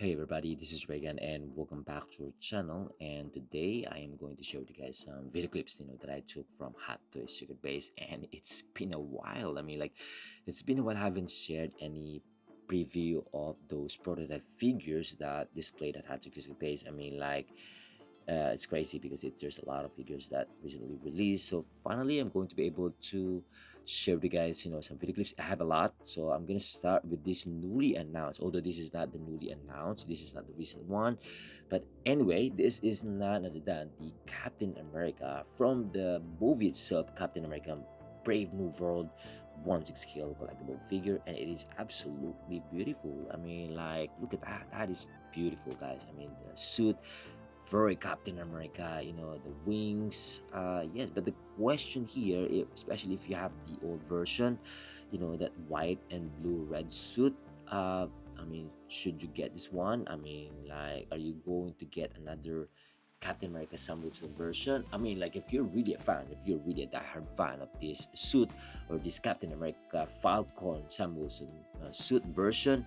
Hey everybody, this is Reagan and welcome back to our channel. And today I am going to show you guys some video clips that I took from Hot Toys Secret Base. And it's been a while. It's been a while I haven't shared any preview of those prototype figures that displayed at Hot Toys Secret Base. It's crazy because there's a lot of figures that recently released. So finally I'm going to be able to share with you guys some video clips. I have a lot, so I'm gonna start with this newly announced, although this is not the newly announced, this is not the recent one. But anyway, this is none other than the Captain America from the movie itself, Captain America Brave New World 1/6 scale collectible figure, and it is absolutely beautiful. Look at that. That is beautiful, guys. The suit, very Captain America, the wings. Yes, but the question here, especially if you have the old version, that white and blue red suit. Should you get this one? Are you going to get another Captain America Sam Wilson version? If you're really a fan, if you're really a diehard fan of this suit or this Captain America Falcon Sam Wilson suit version,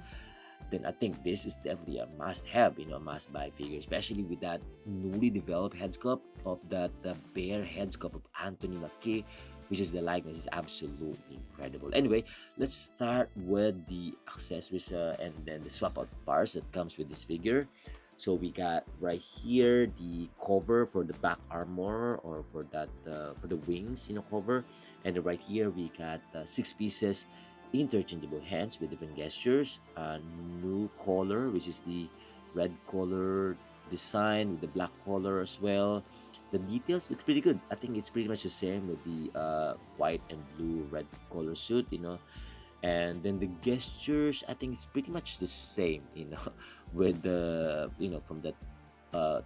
then I think this is definitely a must-have, a must-buy figure, especially with that newly developed head sculpt of that the bare head sculpt of Anthony Mackie, which is the likeness is absolutely incredible. Anyway, let's start with the accessories and then the swap out parts that comes with this figure. So we got right here the cover for the back armor or for that for the wings, cover, and right here we got 6 pieces interchangeable hands with different gestures, a new color which is the red color design with the black color as well. The details look pretty good. I think it's pretty much the same with the white and blue red color suit, and then the gestures, I think it's pretty much the same, with the from that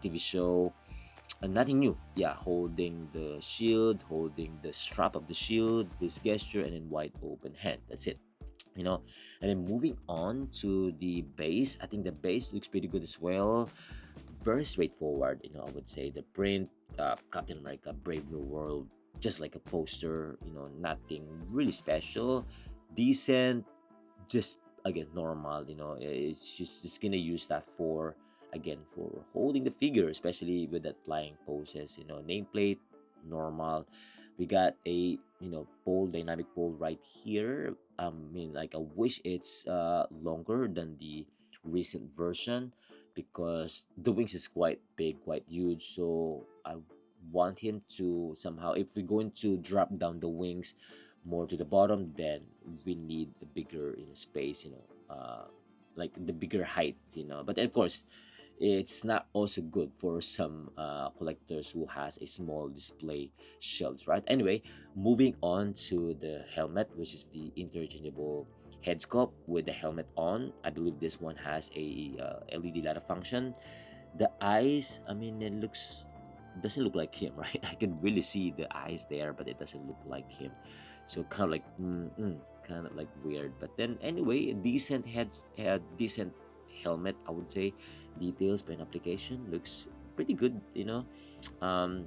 TV show. Nothing new. Yeah, holding the shield, holding the strap of the shield, this gesture, and then wide open hand. That's it. And then moving on to the base, I think the base looks pretty good as well. Very straightforward. I would say the print, Captain America Brave New World, just like a poster. Nothing really special, decent, just again normal. It's just gonna use that for, again, for holding the figure, especially with that flying poses. Nameplate normal. We got a pole, dynamic pole right here. I wish it's longer than the recent version, because the wings is quite big, quite huge. So I want him to somehow, if we're going to drop down the wings more to the bottom, then we need the bigger space, like the bigger height, but of course it's not also good for some collectors who has a small display shelves, right? Anyway, moving on to the helmet, which is the interchangeable head sculpt with the helmet on. I believe this one has a LED light function. The eyes, it looks, doesn't look like him, right? I can really see the eyes there, but it doesn't look like him. So kind of like kind of like weird. But then anyway, a decent decent helmet, I would say. Details by an application looks pretty good. Um,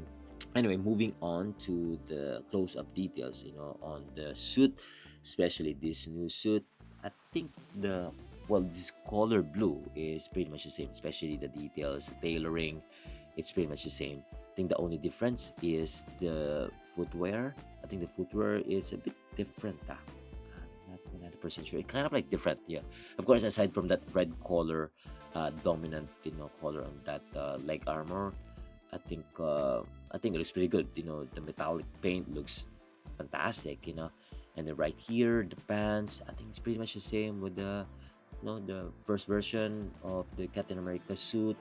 anyway, moving on to the close-up details, on the suit, especially this new suit. I think this color blue is pretty much the same, especially the details, the tailoring. It's pretty much the same. I think the only difference is the footwear. I think the footwear is a bit different. Not 100% sure. It's kind of like different, yeah. Of course, aside from that red color, dominant, color on that leg armor, I think it looks pretty good. The metallic paint looks fantastic. And then right here, the pants, I think it's pretty much the same with the first version of the Captain America suit,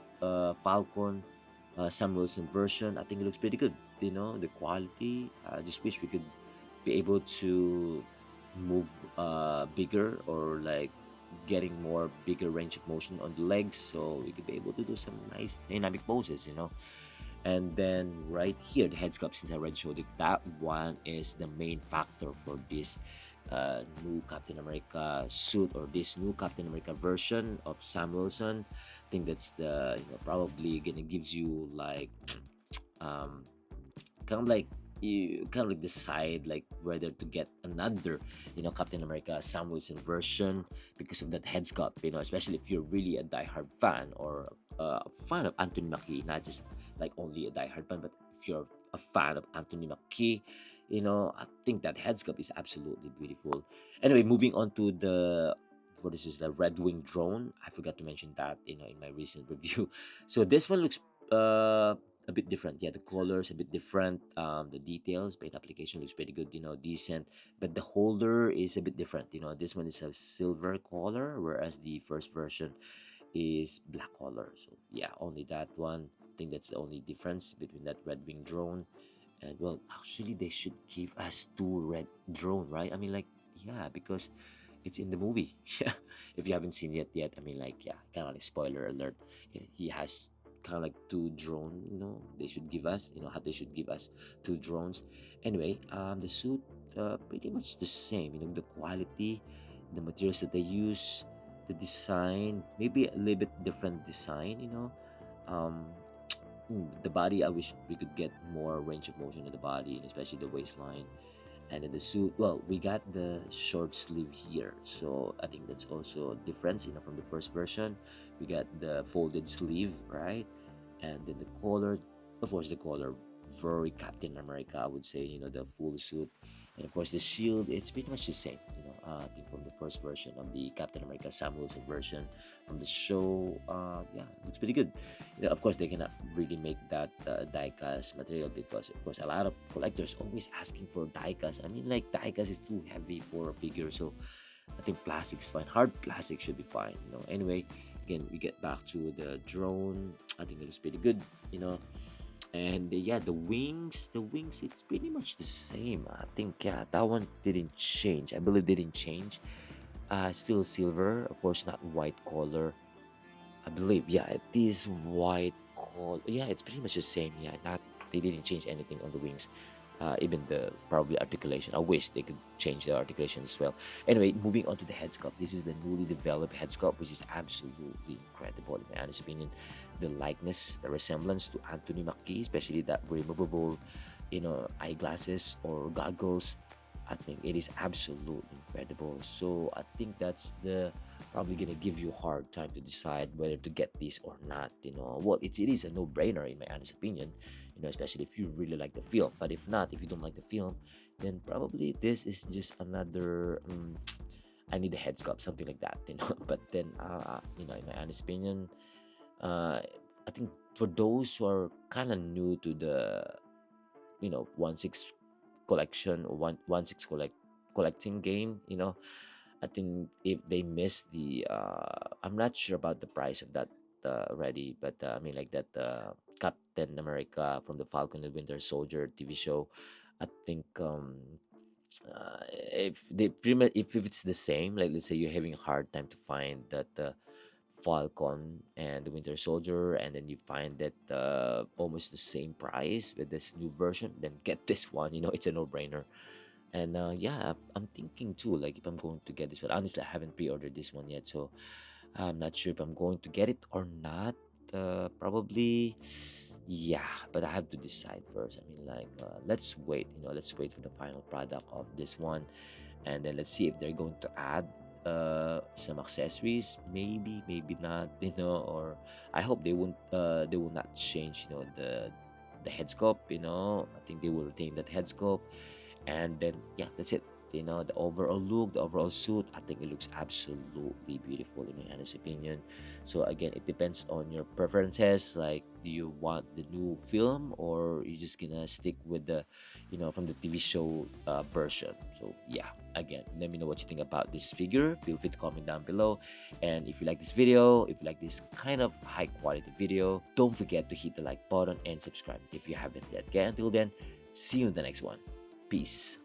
Falcon, Sam Wilson version. I think it looks pretty good. The quality. I just wish we could be able to move bigger, or like getting more bigger range of motion on the legs, so we could be able to do some nice dynamic poses. And then right here, the head sculpt, since I already showed it, that one is the main factor for this new Captain America suit, or this new Captain America version of Sam Wilson. I think that's the probably gonna gives you like kind of like you kind of like decide like whether to get another, Captain America Sam Wilson version because of that head sculpt, especially if you're really a diehard fan or a fan of Anthony Mackie, not just like only a diehard fan, but if you're a fan of Anthony Mackie, I think that head sculpt is absolutely beautiful. Anyway, moving on to the what is this, the Red Wing drone. I forgot to mention that, in my recent review. So this one looks a bit different. Yeah, the colors a bit different. The details, paint application looks pretty good, decent. But the holder is a bit different. This one is a silver color, whereas the first version is black color. So yeah, only that one. I think that's the only difference between that Red Wing drone. And well, actually, they should give us two red drone, right? I mean, like, yeah, because it's in the movie. Yeah, if you haven't seen it yet, I mean, like, yeah, kind of like spoiler alert. He has kind of like two drone. They should give us. How they should give us two drones. Anyway, the suit, pretty much the same. The quality, the materials that they use, the design, maybe a little bit different design. Um, the body, I wish we could get more range of motion in the body, and especially the waistline. And then the suit, well, we got the short sleeve here, so I think that's also a difference, from the first version. We got the folded sleeve, right? And then the collar, of course, the collar, very Captain America, I would say, the full suit. And of course, the shield, it's pretty much the same, I think from the first version of the Captain America Sam Wilson version from the show. Yeah, looks pretty good. Of course, they cannot really make that die-cast material because, of course, a lot of collectors always asking for die-cast. I mean, like, die-cast is too heavy for a figure, so I think plastic's fine. Hard plastic should be fine. Anyway, again, we get back to the drone. I think it looks pretty good. And yeah, the wings, it's pretty much the same. I think, yeah, that one didn't change. I believe didn't change. Still silver, of course, not white color. I believe, yeah, it is white color. Yeah, it's pretty much the same. Yeah, not they didn't change anything on the wings. Even the probably articulation. I wish they could change the articulation as well. Anyway, moving on to the head sculpt. This is the newly developed head sculpt, which is absolutely incredible in my honest opinion. The likeness, the resemblance to Anthony Mackie, especially that removable, eyeglasses or goggles. I think it is absolutely incredible. So I think that's the probably gonna give you a hard time to decide whether to get this or not. Well, it is a no-brainer in my honest opinion. Especially if you really like the film. But if not, if you don't like the film, then probably this is just another. I need a head sculpt, something like that. But then, in my honest opinion, I think for those who are kind of new to the 1/6 collection or one six collecting game, I think if they miss the I'm not sure about the price of that already, but I mean, like that Captain America from the Falcon and Winter Soldier TV show. I think if if it's the same, like let's say you're having a hard time to find that Falcon and the Winter Soldier, and then you find that almost the same price with this new version, then get this one. It's a no-brainer. And yeah, I'm thinking too, like if I'm going to get this one. Honestly, I haven't pre-ordered this one yet, so I'm not sure if I'm going to get it or not. Probably, yeah, but I have to decide first. I mean, like, let's wait. Let's wait for the final product of this one, and then let's see if they're going to add some accessories. Maybe, maybe not. Or I hope they will not change. The head sculpt. I think they will retain that head sculpt, and then yeah, that's it. The overall look, the overall suit, I think it looks absolutely beautiful in my honest opinion. So again, it depends on your preferences. Like, do you want the new film, or you just gonna stick with the from the TV show version? So yeah, again, let me know what you think about this figure. Feel free to comment down below. And if you like this video, if you like this kind of high quality video, don't forget to hit the like button and subscribe if you haven't yet. Okay, until then, see you in the next one. Peace.